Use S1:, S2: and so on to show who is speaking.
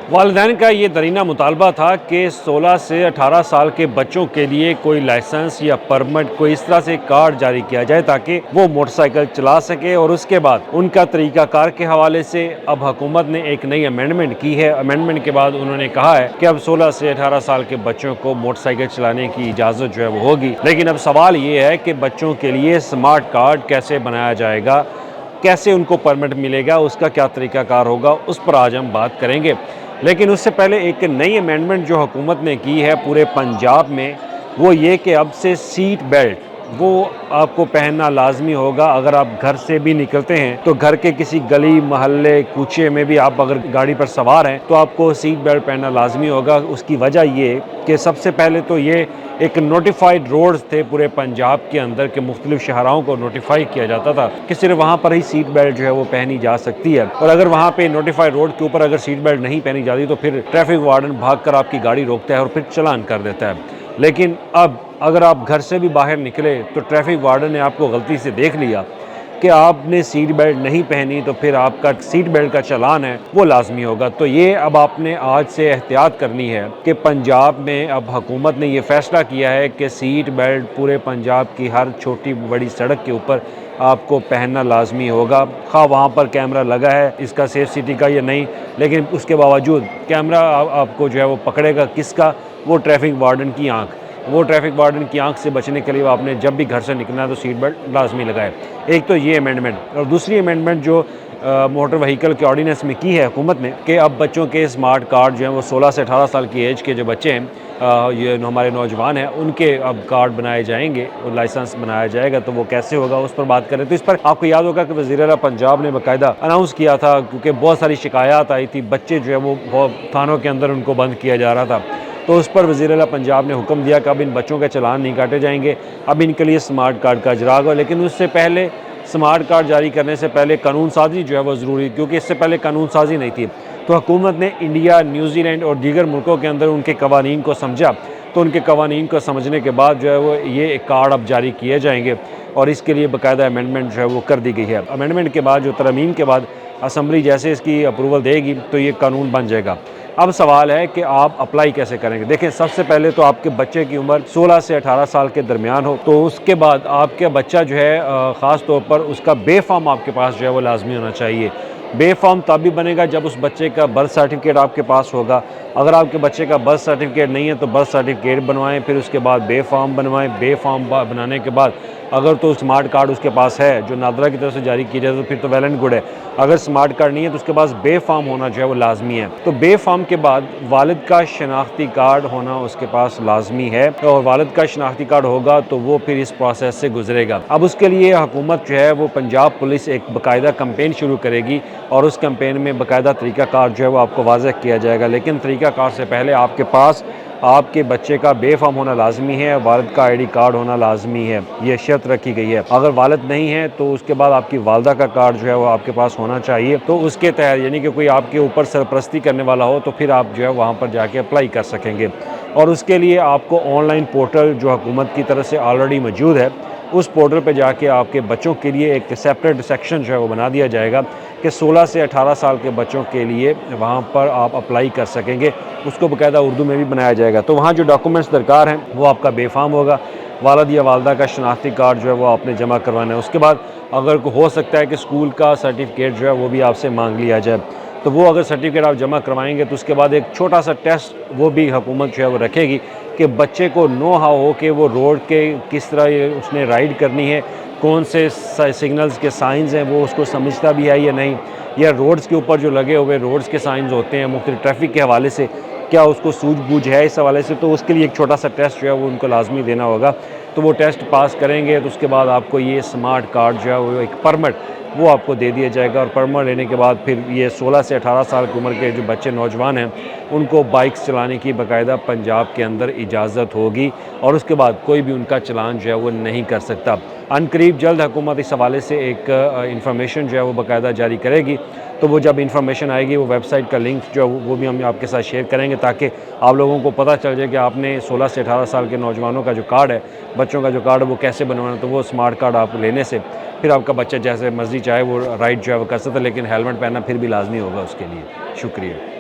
S1: वालिदैन का ये दरीना मुतालबा था कि 16 से 18 साल के बच्चों के लिए कोई लाइसेंस या परमिट कोई इस तरह से कार्ड जारी किया जाए ताकि वो मोटरसाइकिल चला सके। और उसके बाद उनका तरीक़ाकार के हवाले से अब हुकूमत ने एक नई अमेंडमेंट की है। अमेंडमेंट के बाद उन्होंने कहा है कि अब 16 से 18 साल के बच्चों को मोटरसाइकिल चलाने की इजाज़त जो है वो होगी। लेकिन अब सवाल ये है कि बच्चों के लिए स्मार्ट कार्ड कैसे बनाया जाएगा, कैसे उनको परमिट मिलेगा, उसका क्या तरीक़ाकार होगा, उस पर आज हम बात करेंगे। लेकिन उससे पहले एक नई अमेंडमेंट जो हुकूमत ने की है पूरे पंजाब में, वो ये कि अब से सीट बेल्ट वो आपको पहनना लाजमी होगा। अगर आप घर से भी निकलते हैं तो घर के किसी गली मोहल्ले कूचे में भी आप अगर गाड़ी पर सवार हैं तो आपको सीट बेल्ट पहनना लाजमी होगा। उसकी वजह ये कि सबसे पहले तो ये एक नोटिफाइड रोड्स थे पूरे पंजाब के अंदर के मुख्तलिफ शहराओं को नोटिफाई किया जाता था कि सिर्फ वहाँ पर ही सीट बेल्ट जो है वो पहनी जा सकती है। और अगर वहाँ पे नोटिफाइड रोड के ऊपर अगर सीट बेल्ट नहीं पहनी जाती तो फिर ट्रैफिक वार्डन भागकर आपकी गाड़ी रोकता है और फिर चालान कर देता है। लेकिन अब अगर आप घर से भी बाहर निकले तो ट्रैफिक वार्डन ने आपको गलती से देख लिया कि आपने सीट बेल्ट नहीं पहनी तो फिर आपका सीट बेल्ट का चालान है वो लाजमी होगा। तो ये अब आपने आज से एहतियात करनी है कि पंजाब में अब हुकूमत ने ये फ़ैसला किया है कि सीट बेल्ट पूरे पंजाब की हर छोटी बड़ी सड़क के ऊपर आपको पहनना लाजमी होगा। ख़ा वहाँ पर कैमरा लगा है इसका सेफ सिटी का या नहीं, लेकिन उसके बावजूद कैमरा आपको जो है वो पकड़ेगा किसका, वो ट्रैफिक वार्डन की आँख। वो ट्रैफिक वार्डन की आंख से बचने के लिए आपने जब भी घर से निकलना है तो सीट बेल्ट लाजमी लगाए। एक तो ये अमेंडमेंट। और दूसरी अमेंडमेंट जो मोटर व्हीकल के ऑर्डिनेंस में की है हुकूमत ने कि अब बच्चों के स्मार्ट कार्ड जो हैं वो 16 से 18 साल की एज के जो बच्चे हैं, ये हमारे नौजवान हैं, उनके अब कार्ड बनाए जाएंगे और लाइसेंस बनाया जाएगा। तो वो कैसे होगा उस पर बात करें तो इस पर आपको याद होगा कि वज़ीर आला पंजाब ने बाकायदा अनाउंस किया था, क्योंकि बहुत सारी शिकायत आई थी, बच्चे जो है वो थानों के अंदर उनको बंद किया जा रहा था। तो उस पर वज़ीर आला पंजाब ने हुक्म दिया कि अब इन बच्चों के चालान नहीं काटे जाएंगे, अब इनके लिए स्मार्ट कार्ड का इजरा होगा। लेकिन उससे पहले स्मार्ट कार्ड जारी करने से पहले कानून साजी जो है वो ज़रूरी, क्योंकि इससे पहले कानून साजी नहीं थी। तो हुकूमत ने इंडिया, न्यूजीलैंड और दीगर मुल्कों के अंदर उनके कवानीन को समझा, तो उनके कवानीन को समझने के बाद जो है वो ये कार्ड अब जारी किए जाएंगे और इसके लिए बाकायदा अमेंडमेंट जो है वो कर दी गई है। अमेंडमेंट के बाद जो तरमीम के बाद असम्बली जैसे इसकी अप्रूवल देगी तो ये कानून बन जाएगा। अब सवाल है कि आप अप्लाई कैसे करेंगे। देखें, सबसे पहले तो आपके बच्चे की उम्र 16 से 18 साल के दरमियान हो, तो उसके बाद आपका बच्चा जो है ख़ास तौर पर उसका बे फॉर्म आपके पास जो है वो लाजमी होना चाहिए। बे फॉर्म तब भी बनेगा जब उस बच्चे का बर्थ सर्टिफिकेट आपके पास होगा। अगर आपके बच्चे का बर्थ सर्टिफिकेट नहीं है तो बर्थ सर्टिफिकेट बनवाएं, फिर उसके बाद बे फॉर्म बनवाएं। बे फॉर्म बनाने के बाद अगर तो स्मार्ट कार्ड उसके पास है जो नादरा की तरफ से जारी किया जाए तो फिर तो वेल एंड गुड है। अगर स्मार्ट कार्ड नहीं है तो उसके पास बे फॉर्म होना जो है वो लाजमी है। तो बे फॉर्म के बाद वालिद का शनाख्ती कार्ड होना उसके पास लाजमी है, और वालिद का शनाख्ती कार्ड होगा तो वो फिर इस प्रोसेस से गुजरेगा। अब उसके लिए हुकूमत जो है वो पंजाब पुलिस एक बाकायदा कैंपेन शुरू करेगी और उस कैंपेन में बाकायदा तरीक़ाकार जो है वो आपको वाज़ेह किया जाएगा। लेकिन तरीक़ाकार से पहले आपके पास आपके बच्चे का बे फॉर्म होना लाजमी है, वालिद का ID कार्ड होना लाजमी है, ये शर्त रखी गई है। अगर वालिद नहीं है तो उसके बाद आपकी वालदा का कार्ड जो है वो आपके पास होना चाहिए। तो उसके तहत यानी कि कोई आपके ऊपर सरपरस्ती करने वाला हो तो फिर आप जो है वहाँ पर जाके अप्लाई कर सकेंगे। और उसके लिए आपको ऑनलाइन पोर्टल जो हुकूमत की तरफ से ऑलरेडी मौजूद है, उस पोर्टल पे जाके आपके बच्चों के लिए एक सेपरेट सेक्शन जो है वो बना दिया जाएगा कि 16 से 18 साल के बच्चों के लिए वहाँ पर आप अप्लाई कर सकेंगे। उसको बाकायदा उर्दू में भी बनाया जाएगा। तो वहाँ जो डॉक्यूमेंट्स दरकार हैं वो आपका बे फॉर्म होगा, वालिद या वालदा का शनाख्ती कार्ड जो है वो आपने जमा करवाना है। उसके बाद अगर हो सकता है कि स्कूल का सर्टिफिकेट जो है वो भी आपसे मांग लिया जाए, तो वो अगर सर्टिफिकेट आप जमा करवाएंगे तो उसके बाद एक छोटा सा टेस्ट वो भी हुकूमत जो है वो रखेगी कि बच्चे को नो हाउ हो कि वो रोड के किस तरह उसने राइड करनी है, कौन से सिग्नल्स के साइंस हैं वो उसको समझता भी है या नहीं, या रोड्स के ऊपर जो लगे हुए रोड्स के साइंस होते हैं मुख्तलिफ ट्रैफिक के हवाले से क्या उसको सूझबूझ है इस हवाले से। तो उसके लिए एक छोटा सा टेस्ट जो है वो उनको लाजमी देना होगा। तो वो टेस्ट पास करेंगे तो उसके बाद आपको ये स्मार्ट कार्ड जो है वो एक परमिट वो आपको दे दिया जाएगा। और परमिट लेने के बाद फिर ये 16 से 18 साल की उम्र के जो बच्चे नौजवान हैं उनको बाइक्स चलाने की बाकायदा पंजाब के अंदर इजाज़त होगी और उसके बाद कोई भी उनका चलान जो है वो नहीं कर सकता। अनकरीब जल्द हुकूमत इस हवाले से एक इंफॉर्मेशन जो है वो बाकायदा जारी करेगी। तो वो जब इंफॉर्मेशन आएगी वो वेबसाइट का लिंक जो है वो भी हम आपके साथ शेयर करेंगे ताकि आप लोगों को पता चल जाए कि आपने 16 से 18 साल के नौजवानों का जो कार्ड है, बच्चों का जो कार्ड है वो कैसे बनवाना। तो वो स्मार्ट कार्ड आप लेने से फिर आपका बच्चा जैसे मर्जी चाहे वो राइड जो है वो कर सकता है, लेकिन हेलमेट पहनना फिर भी लाजमी होगा उसके लिए। शुक्रिया।